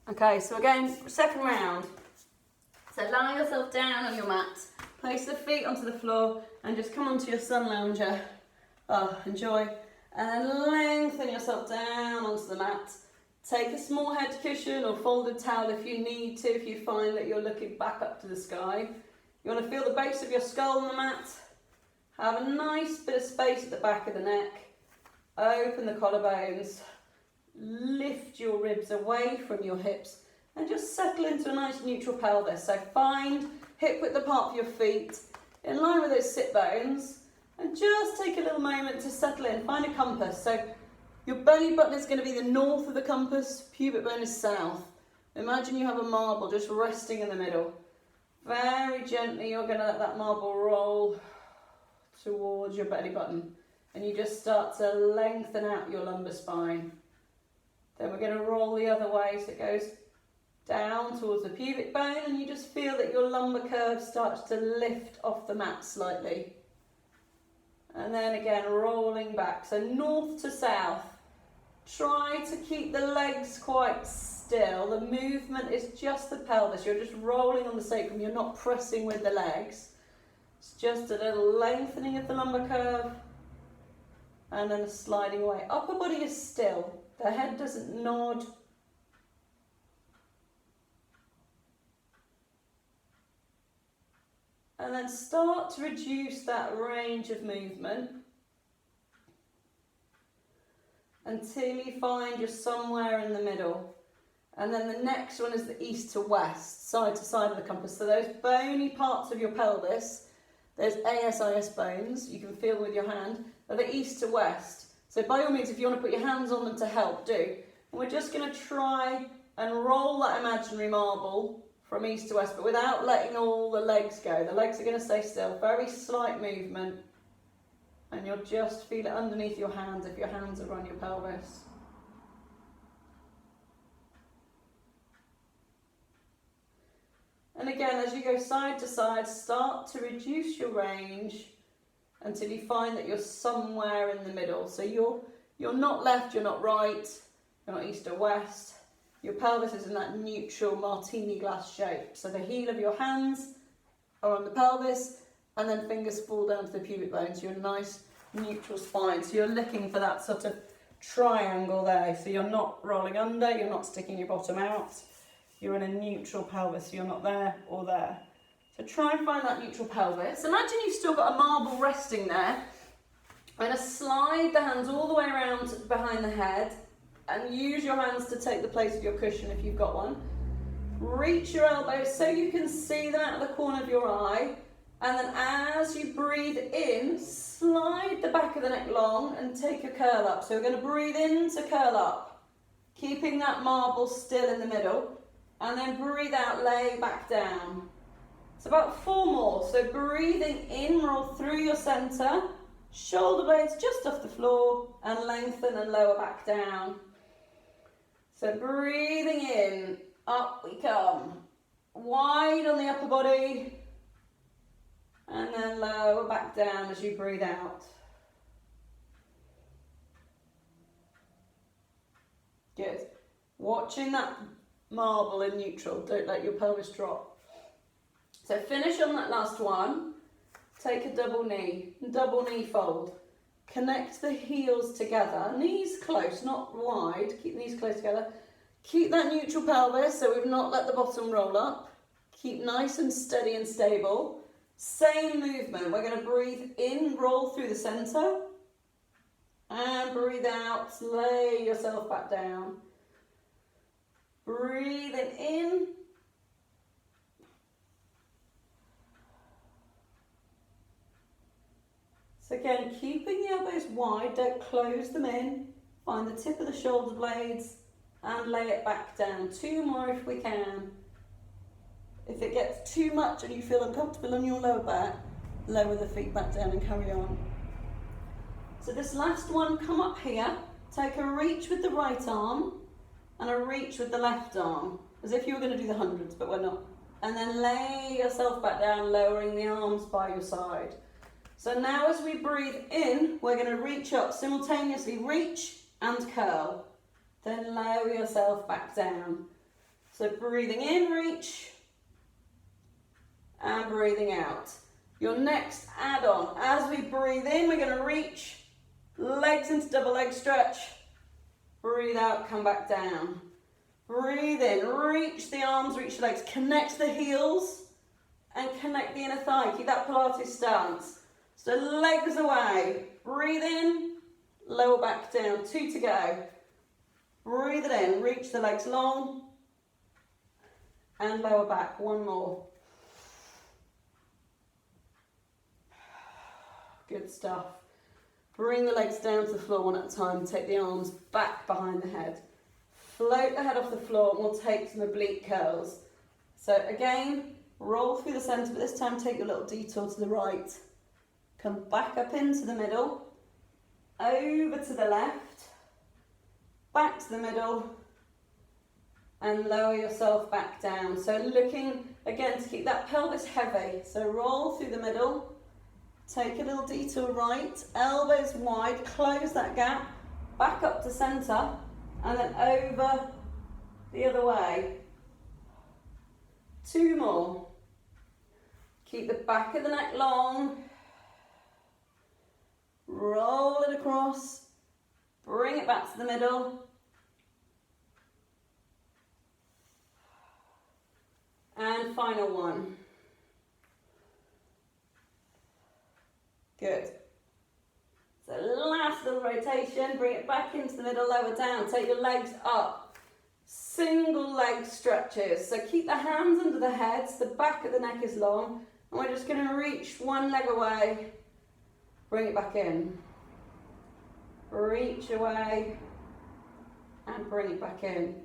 Okay, so again, second round. So lie yourself down on your mat, place the feet onto the floor and just come onto your sun lounger. Oh, enjoy. And lengthen yourself down onto the mat. Take a small head cushion or folded towel if you need to, if you find that you're looking back up to the sky. You want to feel the base of your skull on the mat. Have a nice bit of space at the back of the neck. Open the collarbones. Lift your ribs away from your hips and just settle into a nice neutral pelvis. So find hip width apart for your feet, in line with those sit bones, and just take a little moment to settle in. Find a compass. So your belly button is going to be the north of the compass, pubic bone is south. Imagine you have a marble just resting in the middle. Very gently you're going to let that marble roll towards your belly button, and you just start to lengthen out your lumbar spine. Then we're going to roll the other way, so it goes down towards the pubic bone, and you just feel that your lumbar curve starts to lift off the mat slightly. And then again, rolling back, so north to south. Try to keep the legs quite still. The movement is just the pelvis. You're just rolling on the sacrum, you're not pressing with the legs. It's just a little lengthening of the lumbar curve, and then a sliding away. Upper body is still. The head doesn't nod. And then start to reduce that range of movement until you find you're somewhere in the middle. And then the next one is the east to west, side to side of the compass. So those bony parts of your pelvis, those ASIS bones, you can feel with your hand, are the east to west. So by all means, if you want to put your hands on them to help, do. And we're just going to try and roll that imaginary marble from east to west, but without letting all the legs go. The legs are going to stay still. Very slight movement. And you'll just feel it underneath your hands if your hands are on your pelvis. And again, as you go side to side, start to reduce your range until you find that you're somewhere in the middle. So you're not left, you're not right, you're not east or west. Your pelvis is in that neutral martini glass shape. So the heel of your hands are on the pelvis, and then fingers fall down to the pubic bone. So you're a nice neutral spine. So you're looking for that sort of triangle there. So you're not rolling under, you're not sticking your bottom out. You're in a neutral pelvis, so you're not there or there. So try and find that neutral pelvis. Imagine you've still got a marble resting there. I'm going to slide the hands all the way around behind the head and use your hands to take the place of your cushion if you've got one. Reach your elbows so you can see them out of the corner of your eye. And then as you breathe in, slide the back of the neck long and take a curl up. So we're going to breathe in to curl up, keeping that marble still in the middle. And then breathe out, lay back down. It's about 4 more. So breathing in, roll through your centre, shoulder blades just off the floor, and lengthen and lower back down. So breathing in, up we come. Wide on the upper body, and then lower back down as you breathe out. Good. Watching that marble in neutral, don't let your pelvis drop. So finish on that last one. Take a double knee fold. Connect the heels together, knees close, not wide, keep the knees close together. Keep that neutral pelvis, so we've not let the bottom roll up. Keep nice and steady and stable. Same movement, we're going to breathe in, roll through the centre, and breathe out, lay yourself back down. Breathing in, so again, keeping the elbows wide, don't close them in. Find the tip of the shoulder blades and lay it back down. 2 more if we can. If it gets too much and you feel uncomfortable on your lower back, lower the feet back down and carry on. So this last one, come up here, take a reach with the right arm and a reach with the left arm, as if you were going to do the hundreds, but we're not. And then lay yourself back down, lowering the arms by your side. So now as we breathe in, we're going to reach up, simultaneously reach and curl. Then lower yourself back down. So breathing in, reach, and breathing out. Your next add-on, as we breathe in, we're going to reach, legs into double leg stretch, breathe out, come back down. Breathe in, reach the arms, reach the legs, connect the heels, and connect the inner thigh. Keep that Pilates stance. So legs away, breathe in, lower back down, 2 to go. Breathe it in, reach the legs long, and lower back, 1 more. Good stuff. Bring the legs down to the floor 1 at a time, take the arms back behind the head. Float the head off the floor and we'll take some oblique curls. So again, roll through the centre, but this time take your little detour to the right. Come back up into the middle, over to the left, back to the middle, and lower yourself back down. So looking, again, to keep that pelvis heavy. So roll through the middle, take a little detour right, elbows wide, close that gap, back up to centre, and then over the other way. 2 more. Keep the back of the neck long. Roll it across. Bring it back to the middle. And final one. Good. So last little rotation, bring it back into the middle, lower down, take your legs up. Single leg stretches. So keep the hands under the heads, the back of the neck is long, and we're just going to reach 1 leg away, bring it back in. Reach away, and bring it back in.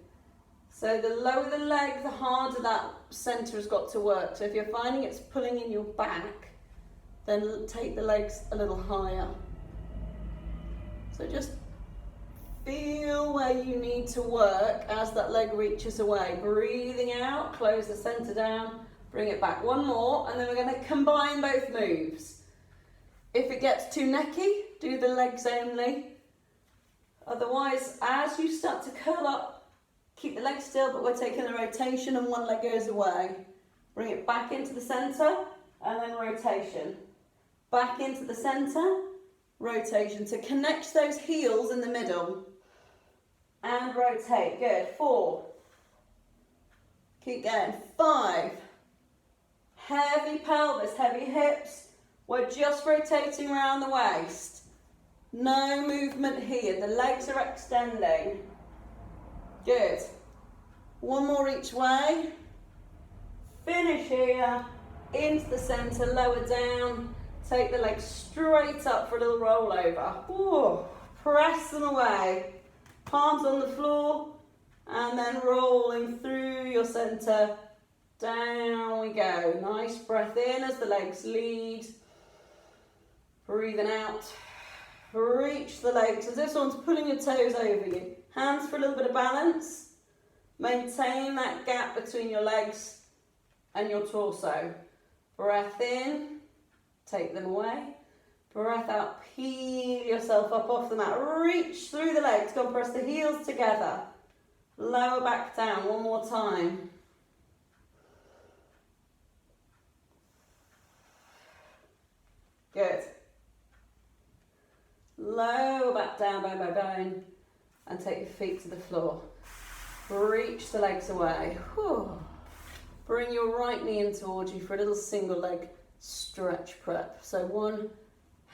So the lower the leg, the harder that centre has got to work. So if you're finding it's pulling in your back, then take the legs a little higher. So just feel where you need to work as that leg reaches away. Breathing out, close the centre down, bring it back. 1 more, and then we're going to combine both moves. If it gets too necky, do the legs only. Otherwise, as you start to curl up, keep the legs still, but we're taking the rotation and 1 leg goes away. Bring it back into the centre, and then rotation. Back into the centre, rotation. So connect those heels in the middle. And rotate. Good. 4. Keep going. 5. Heavy pelvis, heavy hips. We're just rotating around the waist. No movement here. The legs are extending. Good. 1 more each way. Finish here. Into the centre, lower down. Take the legs straight up for a little rollover. Ooh, press them away. Palms on the floor, and then rolling through your centre. Down we go. Nice breath in as the legs lead. Breathing out. Reach the legs as if someone's pulling your toes over you. Hands for a little bit of balance. Maintain that gap between your legs and your torso. Breath in. Take them away. Breath out, peel yourself up off the mat. Reach through the legs. Go and press the heels together. Lower back down. 1 more time. Good. Lower back down, bone by bone. And take your feet to the floor. Reach the legs away. Whew. Bring your right knee in towards you for a little single leg stretch prep. So 1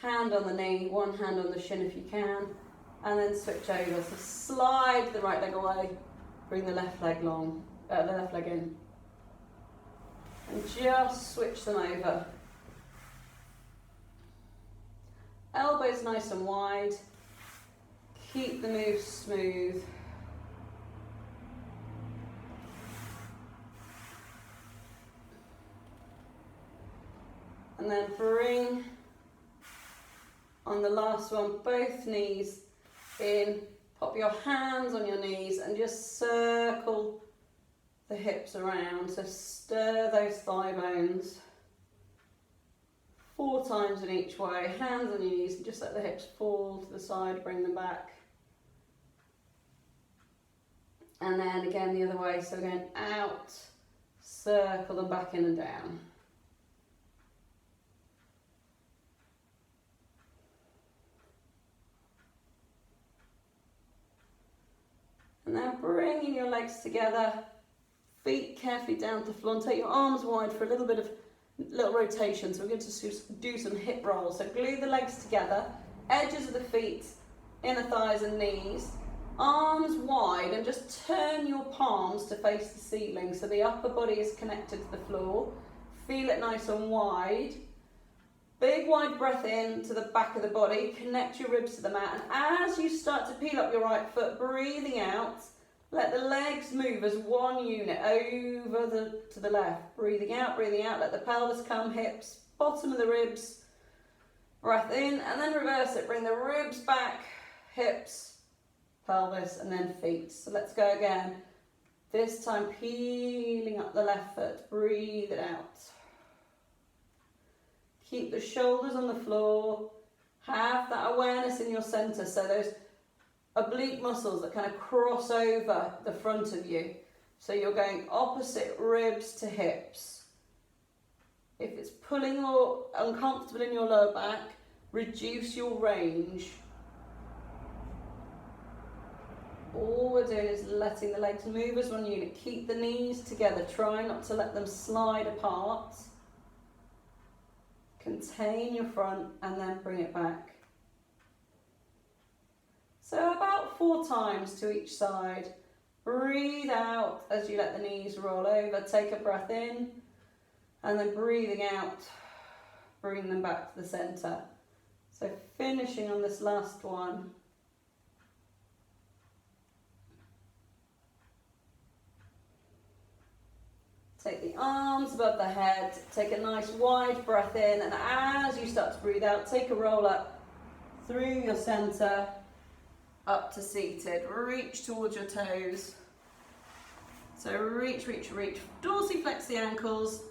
hand on the knee, 1 hand on the shin if you can, and then switch over. So slide the right leg away, bring the left leg long, the left leg in, and just switch them over. Elbows nice and wide. Keep the move smooth. And then bring, on the last one, both knees in. Pop your hands on your knees and just circle the hips around. So stir those thigh bones. 4 times in each way. Hands on your knees and just let the hips fall to the side, bring them back. And then again the other way, so going out, circle them back in and down. And then bringing your legs together, feet carefully down to the floor, and take your arms wide for a little bit of little rotation. So we're going to do some hip rolls. So glue the legs together, edges of the feet, inner thighs and knees, arms wide, and just turn your palms to face the ceiling so the upper body is connected to the floor. Feel it nice and wide. Big wide breath in to the back of the body, connect your ribs to the mat, and as you start to peel up your right foot, breathing out, let the legs move as one unit over to the left. Breathing out, let the pelvis come, hips, bottom of the ribs, breath in, and then reverse it, bring the ribs back, hips, pelvis, and then feet. So let's go again. This time peeling up the left foot, breathe it out. Keep the shoulders on the floor. Have that awareness in your center. So those oblique muscles that kind of cross over the front of you. So you're going opposite ribs to hips. If it's pulling or uncomfortable in your lower back, reduce your range. All we're doing is letting the legs move as one unit. Keep the knees together. Try not to let them slide apart. Contain your front and then bring it back. So about 4 times to each side. Breathe out as you let the knees roll over. Take a breath in and then breathing out, bring them back to the center. So finishing on this last one. Take the arms above the head, take a nice wide breath in, and as you start to breathe out, take a roll up through your center, up to seated. Reach towards your toes. So reach, dorsiflex the ankles,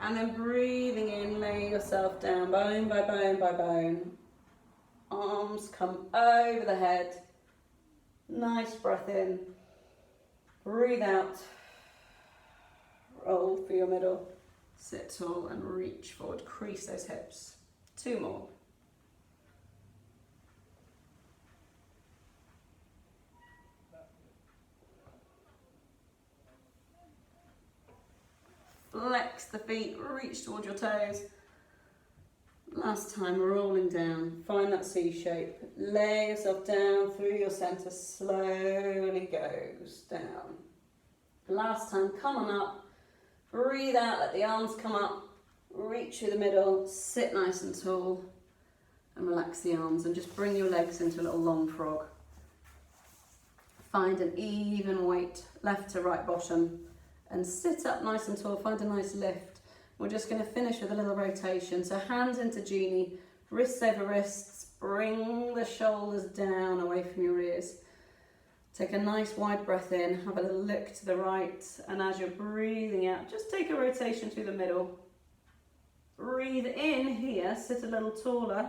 and then breathing in, lay yourself down, bone by bone by bone. Arms come over the head. Nice breath in. Breathe out. Roll for your middle, sit tall and reach forward, crease those hips. 2 more. Flex the feet, reach towards your toes. Last time, rolling down, find that C shape. Lay yourself down through your center, slowly goes down. Last time, come on up. Breathe out, let the arms come up, reach through the middle, sit nice and tall, and relax the arms, and just bring your legs into a little long frog. Find an even weight, left to right bottom, and sit up nice and tall, find a nice lift. We're just going to finish with a little rotation, so hands into genie, wrists over wrists, bring the shoulders down away from your ears. Take a nice wide breath in, have a little look to the right, and as you're breathing out, just take a rotation through the middle. Breathe in here, sit a little taller,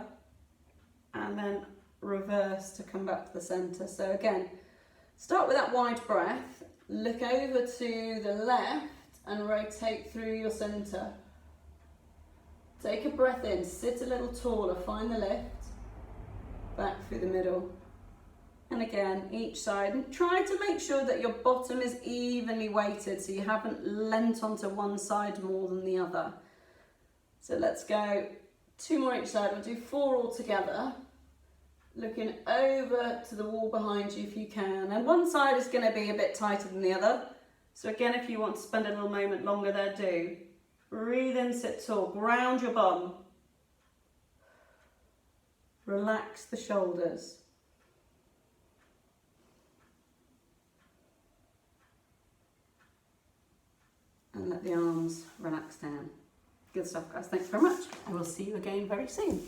and then reverse to come back to the center. So again, start with that wide breath, look over to the left, and rotate through your center. Take a breath in, sit a little taller, find the lift, back through the middle. And again, each side, and try to make sure that your bottom is evenly weighted so you haven't leant onto one side more than the other. So let's go 2 more each side. We'll do 4 all together. Looking over to the wall behind you if you can. And one side is going to be a bit tighter than the other. So again, if you want to spend a little moment longer there, do. Breathe in, sit tall, ground your bum. Relax the shoulders. And let the arms relax down. Good stuff, guys. Thanks very much. I will see you again very soon.